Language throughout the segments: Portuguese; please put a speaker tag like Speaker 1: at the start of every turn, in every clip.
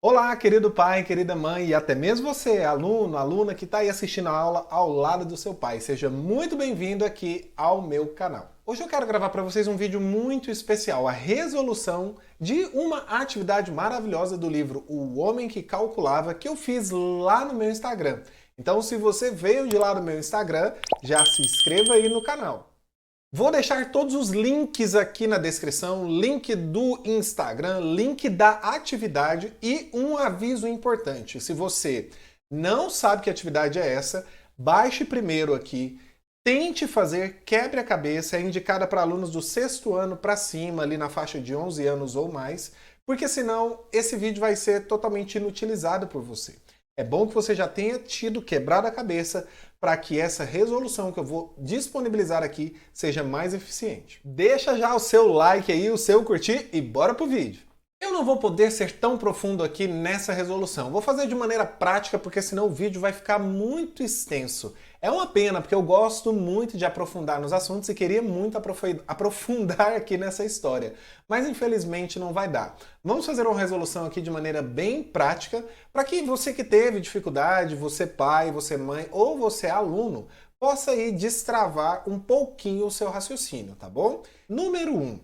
Speaker 1: Olá, querido pai, querida mãe e até mesmo você, aluno, aluna que está aí assistindo a aula ao lado do seu pai. Seja muito bem-vindo aqui ao meu canal. Hoje eu quero gravar para vocês um vídeo muito especial, a resolução de uma atividade maravilhosa do livro O Homem que Calculava, que eu fiz lá no meu Instagram. Então, se você veio de lá do meu Instagram, já se inscreva aí no canal. Vou deixar todos os links aqui na descrição, link do Instagram, link da atividade e um aviso importante. Se você não sabe que atividade é essa, baixe primeiro aqui, tente fazer, quebre a cabeça, é indicada para alunos do 6º ano para cima, ali na faixa de 11 anos ou mais, porque senão esse vídeo vai ser totalmente inutilizado por você. É bom que você já tenha tido quebrado a cabeça para que essa resolução que eu vou disponibilizar aqui seja mais eficiente. Deixa já o seu like aí, o seu curtir e bora pro vídeo. Eu não vou poder ser tão profundo aqui nessa resolução. Vou fazer de maneira prática porque senão o vídeo vai ficar muito extenso. É uma pena porque eu gosto muito de aprofundar nos assuntos e queria muito aprofundar aqui nessa história. Mas infelizmente não vai dar. Vamos fazer uma resolução aqui de maneira bem prática para que você que teve dificuldade, você pai, você mãe ou você aluno, possa aí destravar um pouquinho o seu raciocínio, tá bom? Número 1.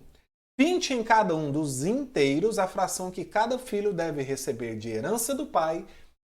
Speaker 1: Pinte em cada um dos inteiros a fração que cada filho deve receber de herança do pai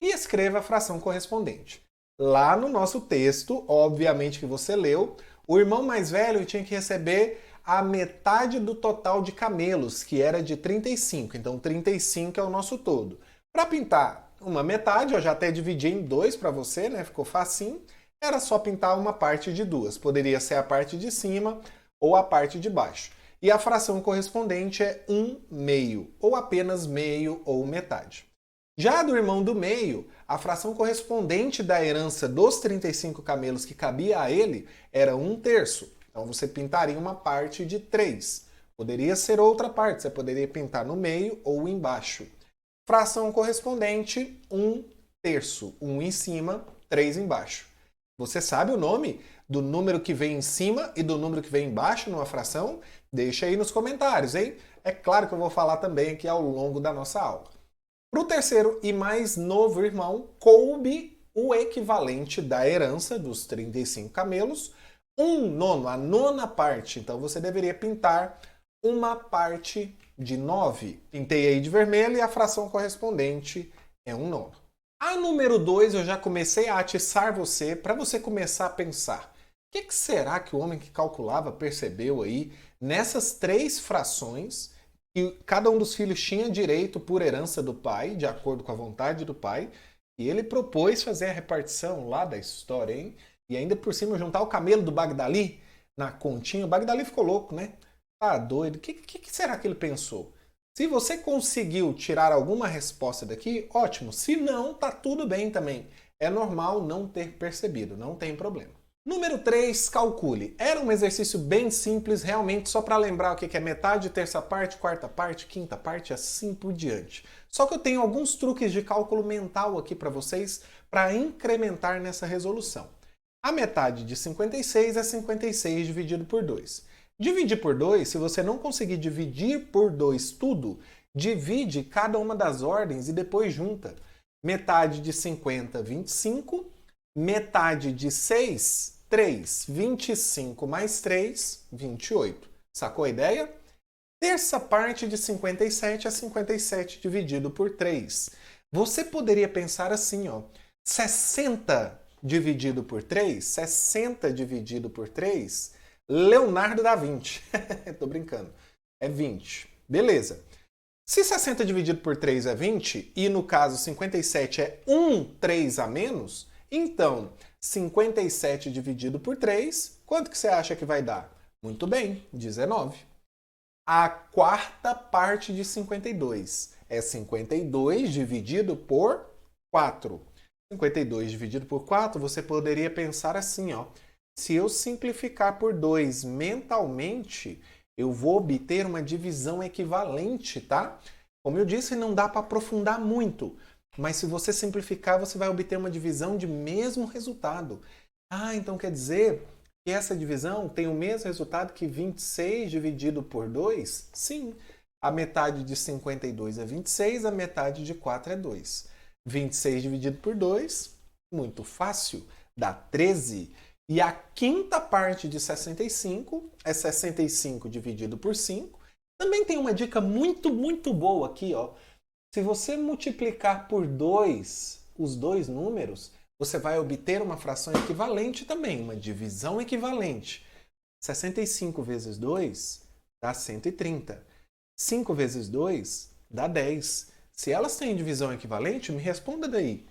Speaker 1: e escreva a fração correspondente. Lá no nosso texto, obviamente que você leu, o irmão mais velho tinha que receber a metade do total de camelos, que era de 35. Então 35 é o nosso todo. Para pintar uma metade, eu já até dividi em dois para você, né? Ficou facinho. Era só pintar uma parte de duas. Poderia ser a parte de cima ou a parte de baixo. E a fração correspondente é 1/2, ou apenas meio ou metade. Já do irmão do meio, a fração correspondente da herança dos 35 camelos que cabia a ele era 1/3. Então você pintaria uma parte de 3. Poderia ser outra parte, você poderia pintar no meio ou embaixo. Fração correspondente, 1/3. 1 em cima, 3 embaixo. Você sabe o nome do número que vem em cima e do número que vem embaixo numa fração? Deixa aí nos comentários, hein? É claro que eu vou falar também aqui ao longo da nossa aula. Para o terceiro e mais novo irmão, coube o equivalente da herança dos 35 camelos, 1/9, a nona parte. Então você deveria pintar uma parte de 9. Pintei aí de vermelho e a fração correspondente é 1/9. A número 2 eu já comecei a atiçar você para você começar a pensar. O que será que o homem que calculava percebeu aí nessas 3 frações que cada um dos filhos tinha direito por herança do pai, de acordo com a vontade do pai, e ele propôs fazer a repartição lá da história, hein? E ainda por cima juntar o camelo do Bagdali na continha. O Bagdali ficou louco, né? Tá doido. O que será que ele pensou? Se você conseguiu tirar alguma resposta daqui, ótimo. Se não, tá tudo bem também. É normal não ter percebido, não tem problema. Número 3, calcule. Era um exercício bem simples, realmente só para lembrar o que é metade, terça parte, quarta parte, quinta parte, assim por diante. Só que eu tenho alguns truques de cálculo mental aqui para vocês para incrementar nessa resolução. A metade de 56 é 56 dividido por 2. Dividir por 2, se você não conseguir dividir por 2 tudo, divide cada uma das ordens e depois junta. Metade de 50, 25. Metade de 6, 3. 25 mais 3, 28. Sacou a ideia? Terça parte de 57 é 57 dividido por 3. Você poderia pensar assim, ó. 60 dividido por 3, 60 dividido por 3, Leonardo da Vinci. Tô brincando. É 20. Beleza. Se 60 dividido por 3 é 20, e no caso 57 é 3 a menos, então 57 dividido por 3, quanto que você acha que vai dar? Muito bem, 19. A quarta parte de 52 é 52 dividido por 4. 52 dividido por 4, você poderia pensar assim, ó. Se eu simplificar por 2 mentalmente, eu vou obter uma divisão equivalente, tá? Como eu disse, não dá para aprofundar muito, mas se você simplificar, você vai obter uma divisão de mesmo resultado. Ah, então quer dizer que essa divisão tem o mesmo resultado que 26 dividido por 2? Sim. A metade de 52 é 26, a metade de 4 é 2. 26 dividido por 2, muito fácil, dá 13. E a quinta parte de 65 é 65 dividido por 5. Também tem uma dica muito boa aqui, ó. Se você multiplicar por 2 os dois números, você vai obter uma fração equivalente também, uma divisão equivalente. 65 vezes 2 dá 130. 5 vezes 2 dá 10. Se elas têm divisão equivalente, me responda daí.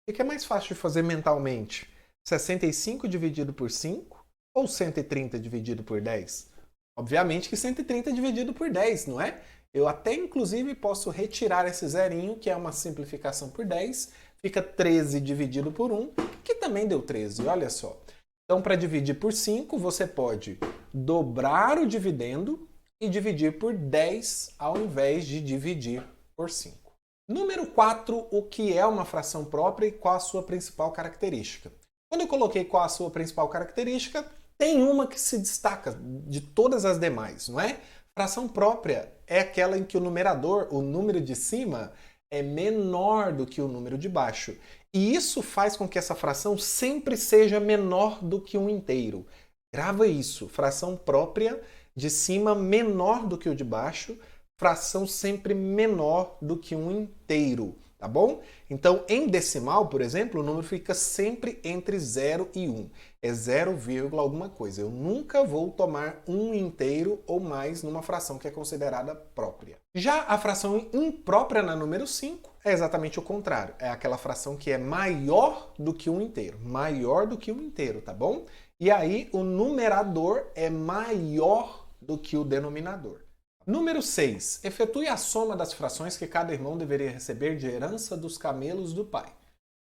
Speaker 1: O que é mais fácil de fazer mentalmente? 65 dividido por 5 ou 130 dividido por 10? Obviamente que 130 dividido por 10, não é? Eu até, inclusive, posso retirar esse zerinho, que é uma simplificação por 10. Fica 13 dividido por 1, que também deu 13, olha só. Então, para dividir por 5, você pode dobrar o dividendo e dividir por 10, ao invés de dividir por 5. Número 4, o que é uma fração própria e qual a sua principal característica? Quando eu coloquei qual a sua principal característica, tem uma que se destaca de todas as demais, não é? Fração própria é aquela em que o numerador, o número de cima, é menor do que o número de baixo. E isso faz com que essa fração sempre seja menor do que um inteiro. Grava isso, fração própria de cima menor do que o de baixo, fração sempre menor do que um inteiro, tá bom? Então, em decimal, por exemplo, o número fica sempre entre 0 e 1. É 0, alguma coisa. Eu nunca vou tomar um inteiro ou mais numa fração que é considerada própria. Já a fração imprópria na número 5 é exatamente o contrário. É aquela fração que é maior do que um inteiro. Maior do que um inteiro, tá bom? E aí o numerador é maior do que o denominador. Número 6. Efetue a soma das frações que cada irmão deveria receber de herança dos camelos do pai. O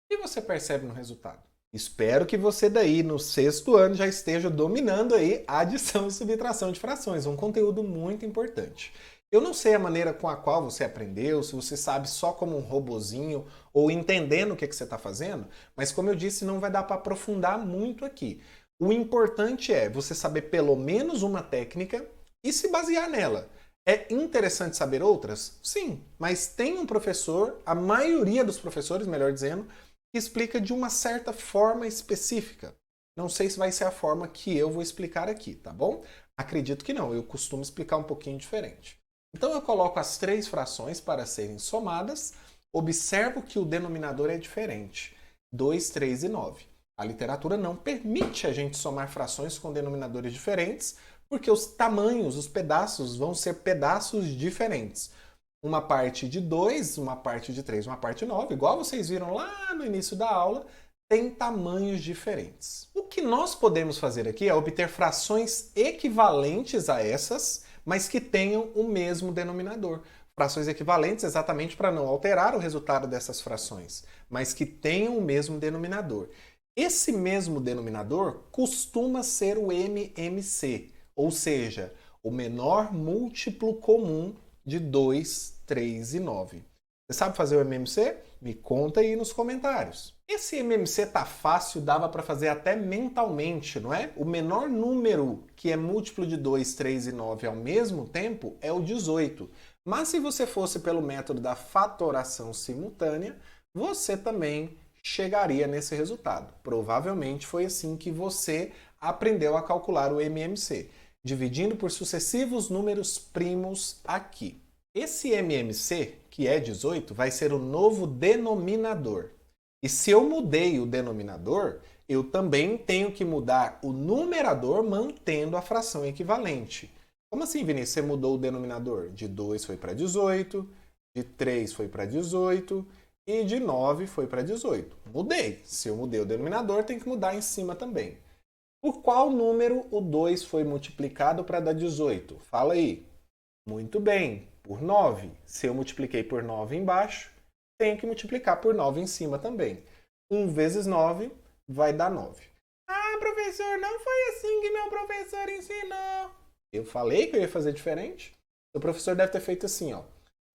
Speaker 1: que você percebe no resultado? Espero que você daí no 6º ano já esteja dominando aí a adição e subtração de frações, um conteúdo muito importante. Eu não sei a maneira com a qual você aprendeu, se você sabe só como um robozinho ou entendendo o que você está fazendo, mas como eu disse, não vai dar para aprofundar muito aqui. O importante é você saber pelo menos uma técnica e se basear nela. É interessante saber outras? Sim, mas tem um professor, a maioria dos professores, melhor dizendo, que explica de uma certa forma específica. Não sei se vai ser a forma que eu vou explicar aqui, tá bom? Acredito que não, eu costumo explicar um pouquinho diferente. Então eu coloco as 3 frações para serem somadas, observo que o denominador é diferente, 2, 3 e 9. A literatura não permite a gente somar frações com denominadores diferentes, porque os tamanhos, os pedaços, vão ser pedaços diferentes. Uma parte de 2, uma parte de 3, uma parte de 9, igual vocês viram lá no início da aula, tem tamanhos diferentes. O que nós podemos fazer aqui é obter frações equivalentes a essas, mas que tenham o mesmo denominador. Frações equivalentes exatamente para não alterar o resultado dessas frações, mas que tenham o mesmo denominador. Esse mesmo denominador costuma ser o MMC, ou seja, o menor múltiplo comum de 2, 3 e 9. Você sabe fazer o MMC? Me conta aí nos comentários. Esse MMC tá fácil, dava para fazer até mentalmente, não é? O menor número que é múltiplo de 2, 3 e 9 ao mesmo tempo é o 18. Mas se você fosse pelo método da fatoração simultânea, você também chegaria nesse resultado. Provavelmente foi assim que você aprendeu a calcular o MMC, dividindo por sucessivos números primos aqui. Esse MMC, que é 18, vai ser o novo denominador. E se eu mudei o denominador, eu também tenho que mudar o numerador mantendo a fração equivalente. Como assim, Vinícius? Você mudou o denominador? De 2 foi para 18, de 3 foi para 18 e de 9 foi para 18. Mudei. Se eu mudei o denominador, tem que mudar em cima também. Por qual número o 2 foi multiplicado para dar 18? Fala aí. Muito bem, por 9. Se eu multipliquei por 9 embaixo, tenho que multiplicar por 9 em cima também. 1 vezes 9 vai dar 9. Ah, professor, não foi assim que meu professor ensinou. Eu falei que eu ia fazer diferente? O professor deve ter feito assim, ó.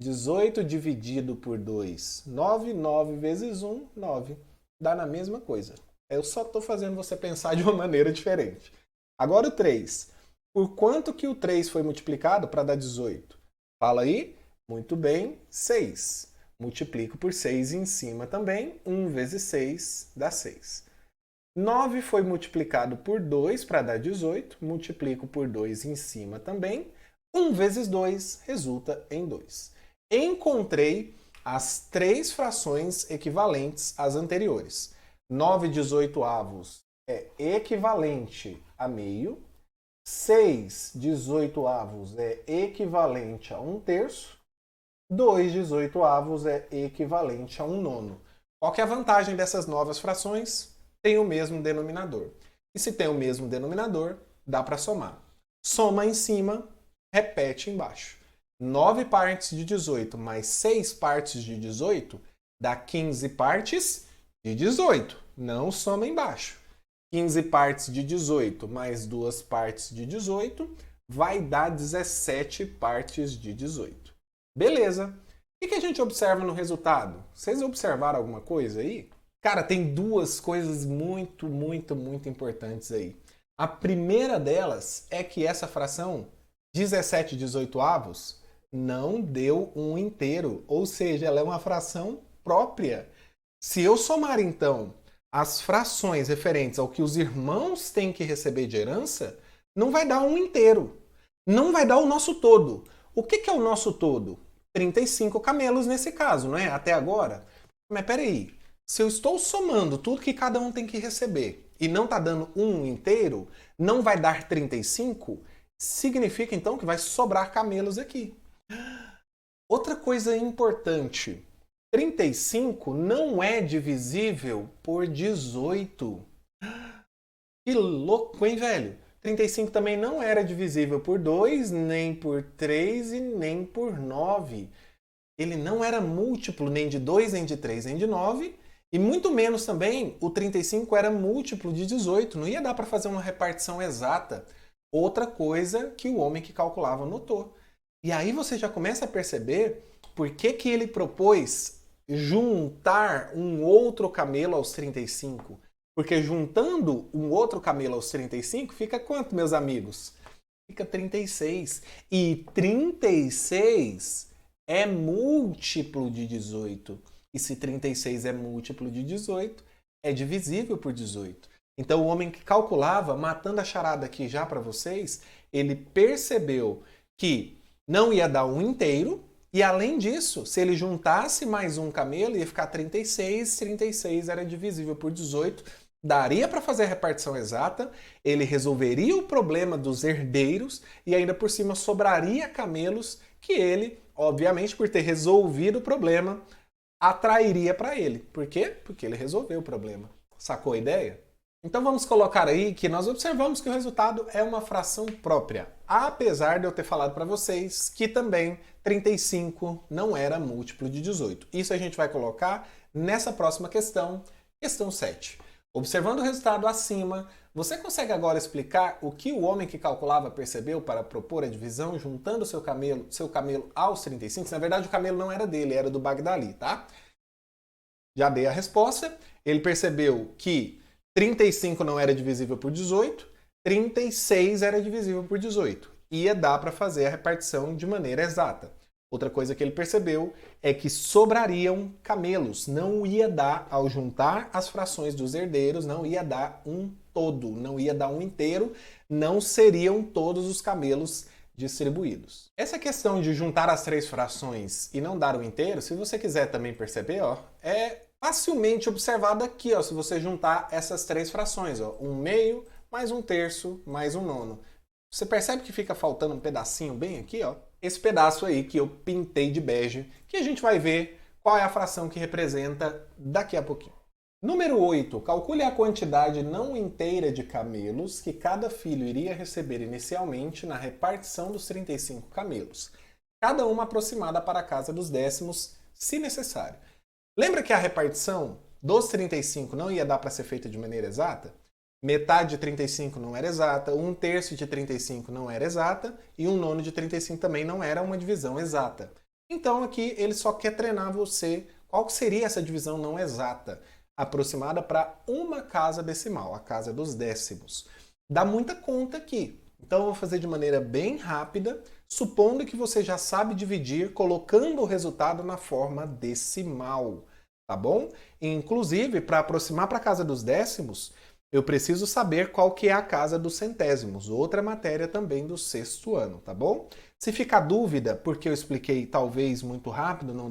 Speaker 1: 18 dividido por 2, 9. 9 vezes 1, 9. Dá na mesma coisa. Eu só estou fazendo você pensar de uma maneira diferente. Agora o 3. Por quanto que o 3 foi multiplicado para dar 18? Fala aí. Muito bem, 6. Multiplico por 6 em cima também. 1 vezes 6 dá 6. 9 foi multiplicado por 2 para dar 18. Multiplico por 2 em cima também. 1 vezes 2 resulta em 2. Encontrei as 3 frações equivalentes às anteriores. 9/18 é equivalente a meio. 6/18 é equivalente a 1/3. 2/18 é equivalente a 1/9. Qual que é a vantagem dessas novas frações? Tem o mesmo denominador. E se tem o mesmo denominador, dá para somar. Soma em cima, repete embaixo. 9 partes de 18 mais 6 partes de 18 dá 15 partes de 18. Não soma embaixo. 15 partes de 18 mais 2 partes de 18 vai dar 17 partes de 18. Beleza. O que a gente observa no resultado? Vocês observaram alguma coisa aí? Cara, tem duas coisas muito importantes aí. A primeira delas é que essa fração 17/18 não deu um inteiro, ou seja, ela é uma fração própria. Se eu somar, então, as frações referentes ao que os irmãos têm que receber de herança, não vai dar um inteiro. Não vai dar o nosso todo. O que é o nosso todo? 35 camelos nesse caso, não é? Até agora. Mas peraí, se eu estou somando tudo que cada um tem que receber e não está dando um inteiro, não vai dar 35, significa então que vai sobrar camelos aqui. Outra coisa importante, 35 não é divisível por 18. Que louco, hein, velho? 35 também não era divisível por 2, nem por 3 e nem por 9. Ele não era múltiplo nem de 2, nem de 3, nem de 9. E muito menos também o 35 era múltiplo de 18. Não ia dar para fazer uma repartição exata. Outra coisa que o homem que calculava notou. E aí você já começa a perceber por que ele propôs juntar um outro camelo aos 35. Porque juntando um outro camelo aos 35, fica quanto, meus amigos? Fica 36. E 36 é múltiplo de 18. E se 36 é múltiplo de 18, é divisível por 18. Então o homem que calculava, matando a charada aqui já para vocês, ele percebeu que não ia dar um inteiro, e além disso, se ele juntasse mais um camelo, ia ficar 36, 36 era divisível por 18, daria para fazer a repartição exata, ele resolveria o problema dos herdeiros e ainda por cima sobraria camelos que ele, obviamente, por ter resolvido o problema, atrairia para ele. Por quê? Porque ele resolveu o problema. Sacou a ideia? Então vamos colocar aí que nós observamos que o resultado é uma fração própria, apesar de eu ter falado para vocês que também 35 não era múltiplo de 18. Isso a gente vai colocar nessa próxima questão, questão 7. Observando o resultado acima, você consegue agora explicar o que o homem que calculava percebeu para propor a divisão juntando seu camelo aos 35? Na verdade, o camelo não era dele, era do Bagdali, tá? Já dei a resposta. Ele percebeu que 35 não era divisível por 18, 36 era divisível por 18. Ia dar para fazer a repartição de maneira exata. Outra coisa que ele percebeu é que sobrariam camelos. Não ia dar, ao juntar as frações dos herdeiros, não ia dar um todo, não ia dar um inteiro, não seriam todos os camelos distribuídos. Essa questão de juntar as 3 frações e não dar o inteiro, se você quiser também perceber, ó, é facilmente observado aqui, ó, se você juntar essas 3 frações, ó, 1/2 mais 1/3 mais 1/9. Você percebe que fica faltando um pedacinho bem aqui, ó? Esse pedaço aí que eu pintei de bege, que a gente vai ver qual é a fração que representa daqui a pouquinho. Número 8. Calcule a quantidade não inteira de camelos que cada filho iria receber inicialmente na repartição dos 35 camelos, cada uma aproximada para a casa dos décimos, se necessário. Lembra que a repartição dos 35 não ia dar para ser feita de maneira exata? Metade de 35 não era exata, 1/3 de 35 não era exata e 1/9 de 35 também não era uma divisão exata. Então aqui ele só quer treinar você qual seria essa divisão não exata, aproximada para uma casa decimal, a casa dos décimos. Dá muita conta aqui. Então eu vou fazer de maneira bem rápida, supondo que você já sabe dividir colocando o resultado na forma decimal, tá bom? Inclusive, para aproximar para a casa dos décimos, eu preciso saber qual que é a casa dos centésimos, outra matéria também do sexto ano, tá bom? Se ficar dúvida, porque eu expliquei talvez muito rápido, não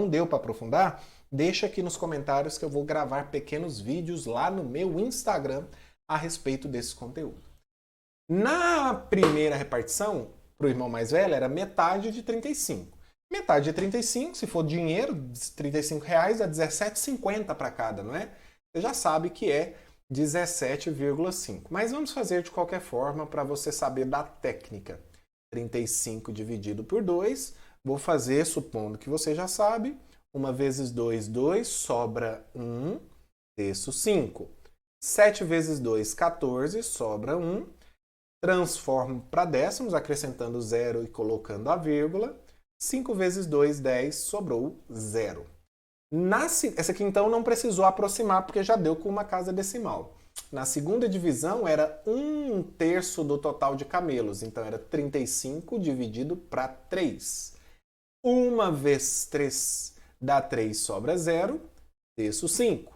Speaker 1: deu para aprofundar, deixa aqui nos comentários que eu vou gravar pequenos vídeos lá no meu Instagram a respeito desse conteúdo. Na primeira repartição, para o irmão mais velho, era metade de 35. Metade de 35, se for dinheiro, R$35 dá 17,50 para cada, não é? Você já sabe que é 17,5. Mas vamos fazer de qualquer forma para você saber da técnica. 35 dividido por 2, vou fazer, supondo que você já sabe, 1 vezes 2, 2, sobra 1, terço 5. 7 vezes 2, 14, sobra 1. Transformo para décimos, acrescentando 0 e colocando a vírgula. 5 vezes 2, 10, sobrou 0. Essa aqui então não precisou aproximar, porque já deu com uma casa decimal. Na segunda divisão era 1/3 do total de camelos, então era 35 dividido para 3. 1 vezes 3 dá 3, sobra 0, terço 5.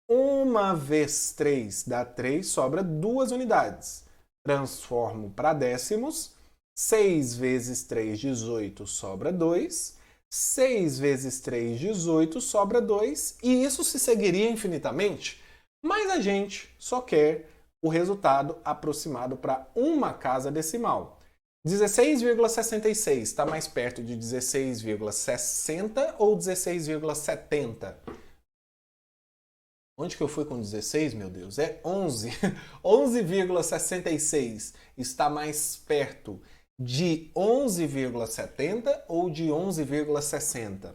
Speaker 1: 1 vezes 3 dá 3, sobra 2 unidades. Transformo para décimos. 6 vezes 3, 18, sobra 2. 6 vezes 3, 18, sobra 2. E isso se seguiria infinitamente, mas a gente só quer o resultado aproximado para uma casa decimal. 16,66 está mais perto de 16,60 ou 16,70? Onde que eu fui com 16, meu Deus? É 11. 11,66 está mais perto de 11,70 ou de 11,60?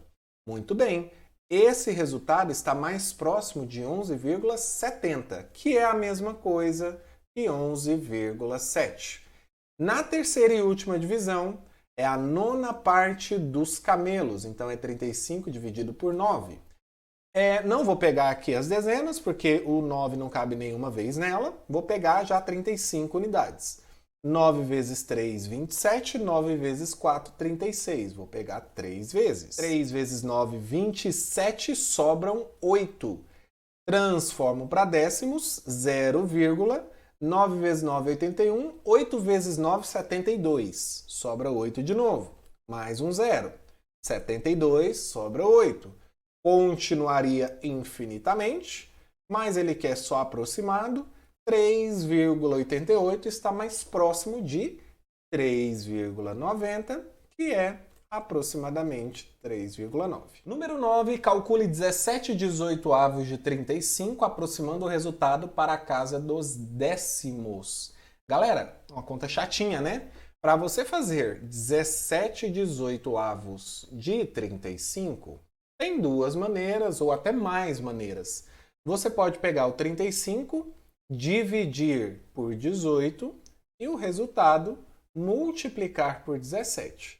Speaker 1: Muito bem. Esse resultado está mais próximo de 11,70, que é a mesma coisa que 11,7. Na terceira e última divisão, é a nona parte dos camelos, então é 35 dividido por 9. Não vou pegar aqui as dezenas, porque o 9 não cabe nenhuma vez nela. Vou pegar já 35 unidades. 9 vezes 3, 27. 9 vezes 4, 36. Vou pegar 3 vezes. 3 vezes 9, 27. Sobram 8. Transformo para décimos. 0, 9 vezes 9, 81. 8 vezes 9, 72. Sobra 8 de novo. Mais um 0. 72, sobra 8. Continuaria infinitamente, mas ele quer só aproximado. 3,88 está mais próximo de 3,90, que é aproximadamente 3,9. Número 9, calcule 17/18 de 35, aproximando o resultado para a casa dos décimos. Galera, uma conta chatinha, né? Para você fazer 17/18 de 35, tem duas maneiras, ou até mais maneiras. Você pode pegar o 35, dividir por 18 e o resultado multiplicar por 17.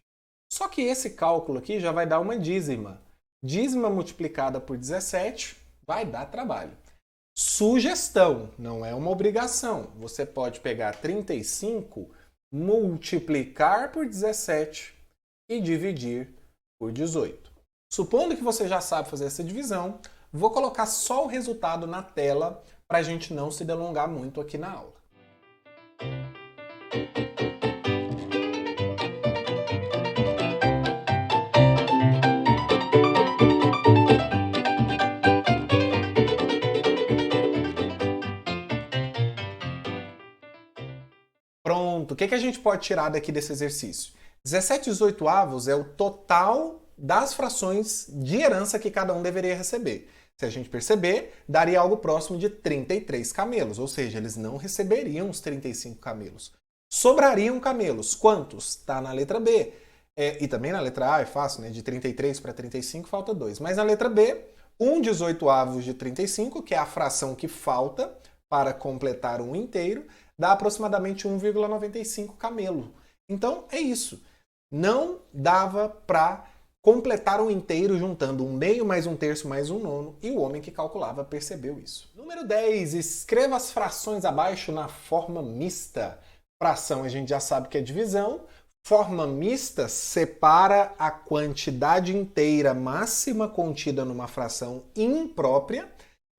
Speaker 1: Só que esse cálculo aqui já vai dar uma dízima. Dízima multiplicada por 17 vai dar trabalho. Sugestão, não é uma obrigação. Você pode pegar 35, multiplicar por 17 e dividir por 18. Supondo que você já sabe fazer essa divisão, vou colocar só o resultado na tela para a gente não se delongar muito aqui na aula. Pronto, o que a gente pode tirar daqui desse exercício? 17/18 é o total das frações de herança que cada um deveria receber. Se a gente perceber, daria algo próximo de 33 camelos, ou seja, eles não receberiam os 35 camelos. Sobrariam camelos. Quantos? Está na letra B. E também na letra A é fácil, né? De 33 para 35 falta 2. Mas na letra B, 1/18 de 35, que é a fração que falta para completar um inteiro, dá aproximadamente 1,95 camelo. Então é isso. Não dava para completar um inteiro juntando um meio mais um terço mais um nono, e o homem que calculava percebeu isso. Número 10. Escreva as frações abaixo na forma mista. Fração a gente já sabe que é divisão, Forma mista separa a quantidade inteira máxima contida numa fração imprópria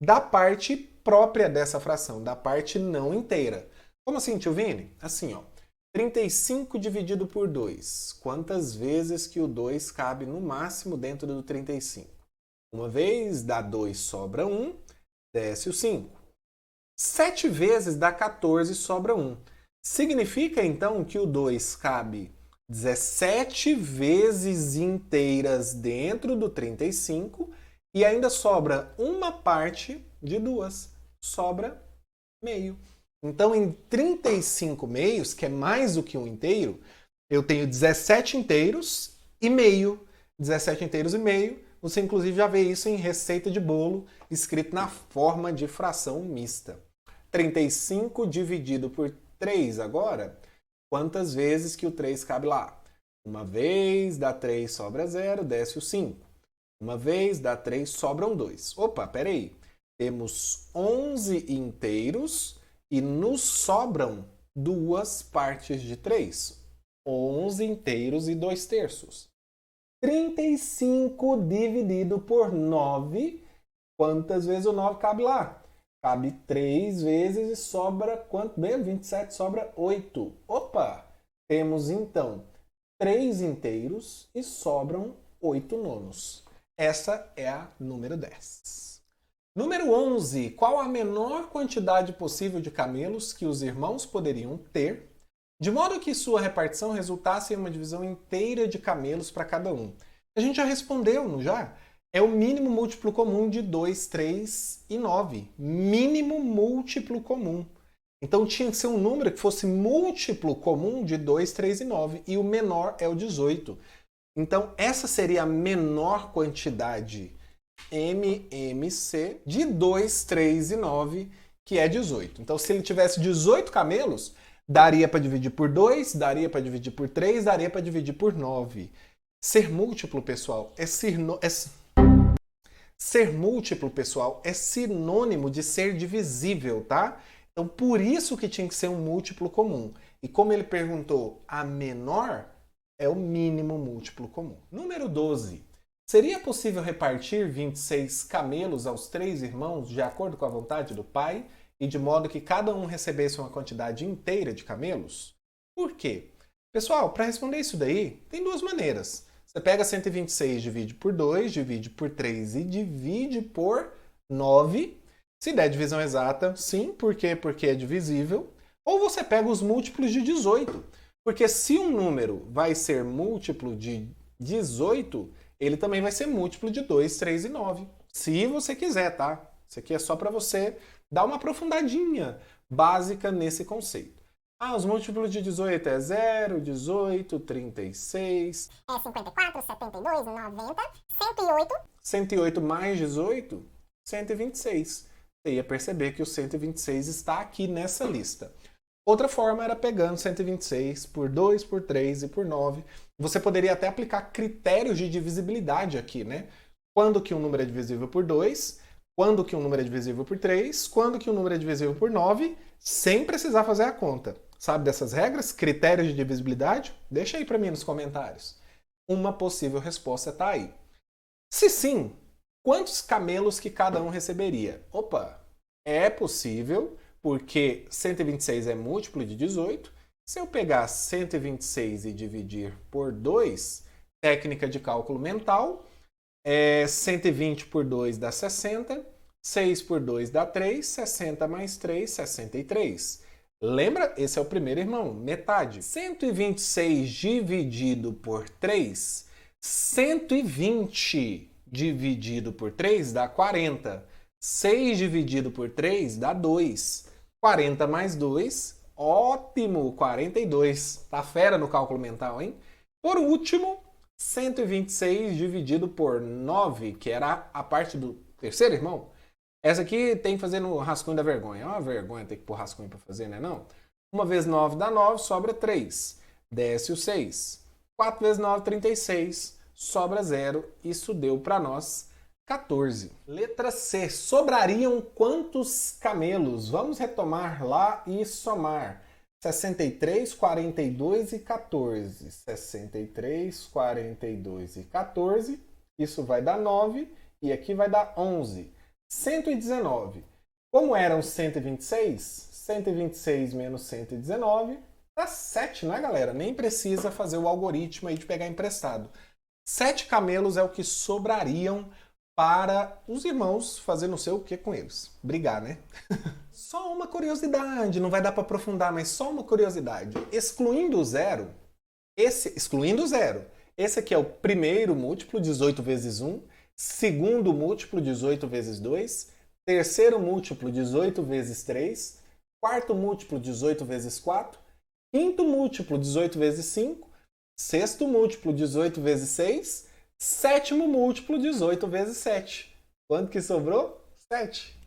Speaker 1: da parte própria dessa fração, da parte não inteira. Como assim, tio Vini? Assim, ó. 35 dividido por 2. Quantas vezes que o 2 cabe no máximo dentro do 35? Uma vez dá 2, sobra 1, desce o 5. 7 vezes dá 14, sobra 1. Significa, então, que o 2 cabe 17 vezes inteiras dentro do 35 e ainda sobra uma parte de 2. Sobra meio. Então, em 35 meios, que é mais do que um inteiro, eu tenho 17 inteiros e meio. 17 inteiros e meio. Você, inclusive, já vê isso em receita de bolo, escrito na forma de fração mista. 35 dividido por 3 agora, quantas vezes que o 3 cabe lá? Uma vez, dá 3, sobra 0, desce o 5. Uma vez, dá 3, sobram 2. Opa, peraí. Temos 11 inteiros e nos sobram 2 partes de 3. 11 inteiros e 2 terços. 35 dividido por 9. Quantas vezes o 9 cabe lá? Cabe 3 vezes e sobra quanto mesmo? 27, sobra 8. Opa! Temos então 3 inteiros e sobram 8 nonos. Essa é a número 10. Número 11. Qual a menor quantidade possível de camelos que os irmãos poderiam ter, de modo que sua repartição resultasse em uma divisão inteira de camelos para cada um? A gente já respondeu, não já? É o mínimo múltiplo comum de 2, 3 e 9. Mínimo múltiplo comum. Então tinha que ser um número que fosse múltiplo comum de 2, 3 e 9. E o menor é o 18. Então essa seria a menor quantidade MMC de 2, 3 e 9, que é 18. Então se ele tivesse 18 camelos, daria para dividir por 2, daria para dividir por 3, daria para dividir por 9. Ser múltiplo, pessoal, Ser múltiplo, pessoal, é sinônimo de ser divisível, tá? Então, por isso que tinha que ser um múltiplo comum. E como ele perguntou, a menor é o mínimo múltiplo comum. Número 12. Seria possível repartir 26 camelos aos 3 irmãos de acordo com a vontade do pai e de modo que cada um recebesse uma quantidade inteira de camelos? Por quê? Pessoal, para responder isso daí, tem duas maneiras. Você pega 126, divide por 2, divide por 3 e divide por 9. Se der divisão exata, sim, por quê? Porque é divisível. Ou você pega os múltiplos de 18. Porque se um número vai ser múltiplo de 18, ele também vai ser múltiplo de 2, 3 e 9. Se você quiser, tá? Isso aqui é só para você dar uma aprofundadinha básica nesse conceito. Ah, os múltiplos de 18 é 0, 18, 36...
Speaker 2: É 54, 72, 90, 108...
Speaker 1: 108 mais 18, 126. Você ia perceber que o 126 está aqui nessa lista. Outra forma era pegando 126 por 2, por 3 e por 9. Você poderia até aplicar critérios de divisibilidade aqui, né? Quando que um número é divisível por 2, quando que um número é divisível por 3, quando que um número é divisível por 9, sem precisar fazer a conta. Sabe dessas regras? Critérios de divisibilidade? Deixa aí para mim nos comentários. Uma possível resposta está aí. Se sim, quantos camelos que cada um receberia? Opa, é possível, porque 126 é múltiplo de 18. Se eu pegar 126 e dividir por 2, técnica de cálculo mental, 120 por 2 dá 60, 6 por 2 dá 3, 60 mais 3, 63. Lembra? Esse é o primeiro irmão, metade. 126 dividido por 3, 120 dividido por 3 dá 40. 6 dividido por 3 dá 2. 40 mais 2, ótimo, 42. Tá fera no cálculo mental, hein? Por último, 126 dividido por 9, que era a parte do terceiro irmão. Essa aqui tem que fazer no rascunho da vergonha. É uma vergonha ter que pôr rascunho para fazer, né não? 1 vezes 9 dá 9, sobra 3. Desce o 6. 4 vezes 9, 36. Sobra 0. Isso deu para nós 14. Letra C. Sobrariam quantos camelos? Vamos retomar lá e somar. 63, 42 e 14. 63, 42 e 14. Isso vai dar 9 e aqui vai dar 11. 119. Como eram 126, 126 menos 119 dá 7, né, galera? Nem precisa fazer o algoritmo aí de pegar emprestado. 7 camelos é o que sobrariam para os irmãos fazer não sei o que com eles. Brigar, né? Só uma curiosidade, não vai dar para aprofundar, mas só uma curiosidade. Excluindo o zero, esse aqui é o primeiro múltiplo, 18 vezes 1, segundo múltiplo, 18 vezes 2, terceiro múltiplo, 18 vezes 3, quarto múltiplo, 18 vezes 4, quinto múltiplo, 18 vezes 5, sexto múltiplo, 18 vezes 6, sétimo múltiplo, 18 vezes 7. Quanto que sobrou? 7.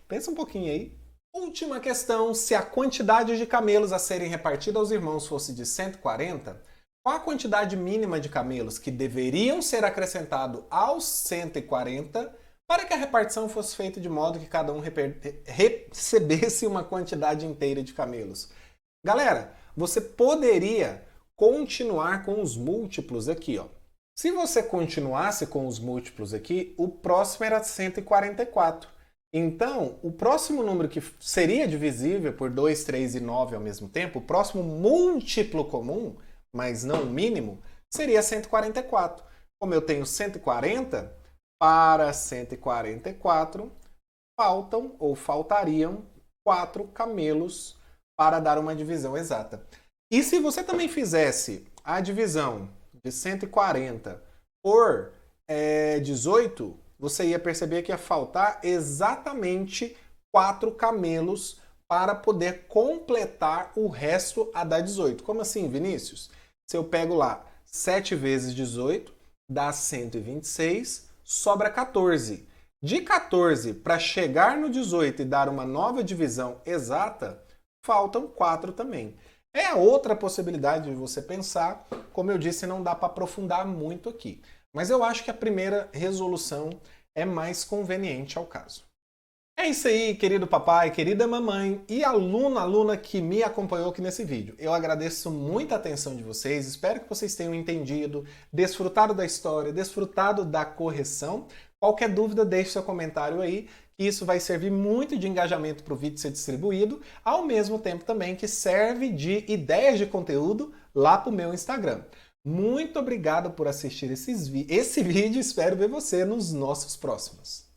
Speaker 1: Pensa um pouquinho aí. Última questão, se a quantidade de camelos a serem repartida aos irmãos fosse de 140, qual a quantidade mínima de camelos que deveriam ser acrescentado aos 140 para que a repartição fosse feita de modo que cada um recebesse uma quantidade inteira de camelos? Galera, você poderia continuar com os múltiplos aqui, ó. Se você continuasse com os múltiplos aqui, o próximo era 144. Então, o próximo número que seria divisível por 2, 3 e 9 ao mesmo tempo, o próximo múltiplo comum, mas não o mínimo, seria 144. Como eu tenho 140, para 144 faltam ou faltariam 4 camelos para dar uma divisão exata. E se você também fizesse a divisão de 140 por 18, você ia perceber que ia faltar exatamente 4 camelos para poder completar o resto a dar 18. Como assim, Vinícius? Se eu pego lá 7 vezes 18, dá 126, sobra 14. De 14 para chegar no 18 e dar uma nova divisão exata, faltam 4 também. É outra possibilidade de você pensar. Como eu disse, não dá para aprofundar muito aqui. Mas eu acho que a primeira resolução é mais conveniente ao caso. É isso aí, querido papai, querida mamãe e aluna que me acompanhou aqui nesse vídeo. Eu agradeço muito a atenção de vocês, espero que vocês tenham entendido, desfrutado da história, desfrutado da correção. Qualquer dúvida, deixe seu comentário aí, que isso vai servir muito de engajamento para o vídeo ser distribuído, ao mesmo tempo também que serve de ideias de conteúdo lá para o meu Instagram. Muito obrigado por assistir esse vídeo, espero ver você nos nossos próximos.